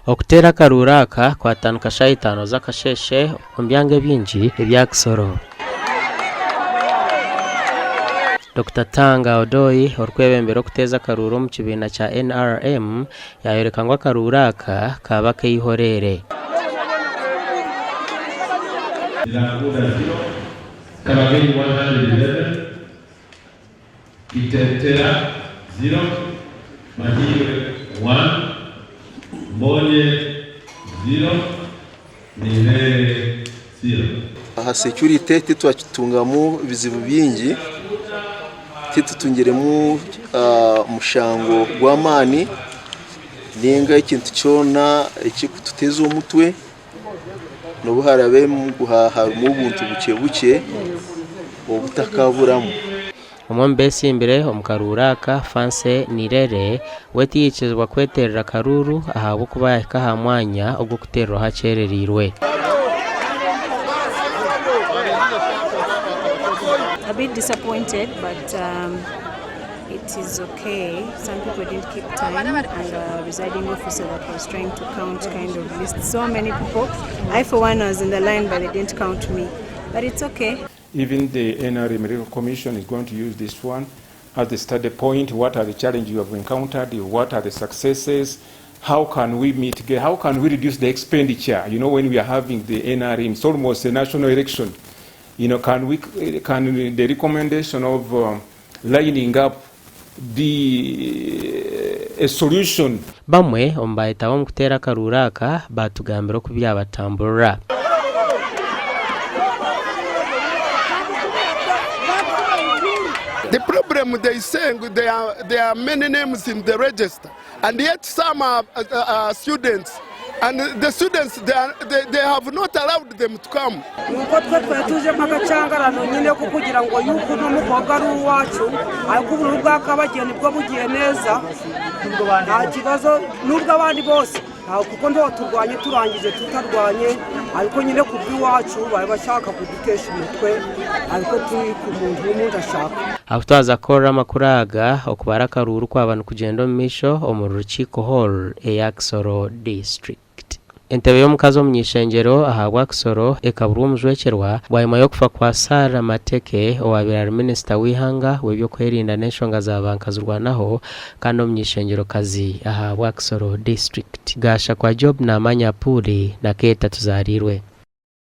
Okuteera Akaruuru aka kwatandika shaha 5 z'akasheshe omu byanga bingi ebya Kisoro. Dr. Tanga Odoi orikwebembera okuteeza Akaruuru omu kibiina kya NRM yayoreka ngu Akaruuru aka kaba keihorere. Kabale 111, kweteerera 0, Ahindugire 1, Mbonye 0, Nirere 0. Aha security titwakitungamu bizibu bingi, titutungiremu mushango gw'amaani ninga ekintu kyona ekikututeza omutwe nobuharabe harimu obuntu buke buke obutakaburamu. Omubeesimbire omu Akaruuru aka Fanse Nirere we tiyikirizibwa kweteerera Akaruuru ahabw'okuba yahika aha mwanya ogw'okuteerera hakyereriirwe. A bit disappointed, but it is okay. Some people didn't keep time, and presiding officer that was trying to count kind of list so many people. I for one was in the line, but they didn't count me. But it's okay. Even the NRM Medical Commission is going to use this one as the study point. What are the challenges you have encountered? What are the successes? How can we mitigate? How can we reduce the expenditure? You know, when we are having the NRM, it's almost a national election. You know, can the recommendation of lining up a solution? Bamwe ombaitawo mu kuteera Akaruuru aka batugambira oku byabatambulira. The problem they saying there are many names in the register, and yet some are students, and the students they have not allowed them to come. Nuko twe tuje magacyangarano nyine ko kugira ngo yuko n'umukobwa ari uwacu ariko ubu bwakabageni bwo bugiye neza nta kibazo nubwo abandi bose kuko ndo turwanye turangije tutarwanye ariko nyine ku bw'iwacu bari bashaka kudutesha umutwe ariko turi ku muntu w'umuntu ashaka. Akutwaza kora amakuru aga okubara Akaruuru kw'abantu kugenda mu misho omu rukiko hall eya Kisoro district. Entebe y'omukazi omunyishengero ahabwa Kisoro ekabura omujwekerwa bwanyuma y'okufa kwa Sara Mateke owabira minisita w'ihanga w'ebyokwerinda n'enshonga z'abankazirwanaho kandi omunyishengero kazi ahabwa Kisoro district. Gasha kwa Job n'amanya puli na Keta tuzarirwe.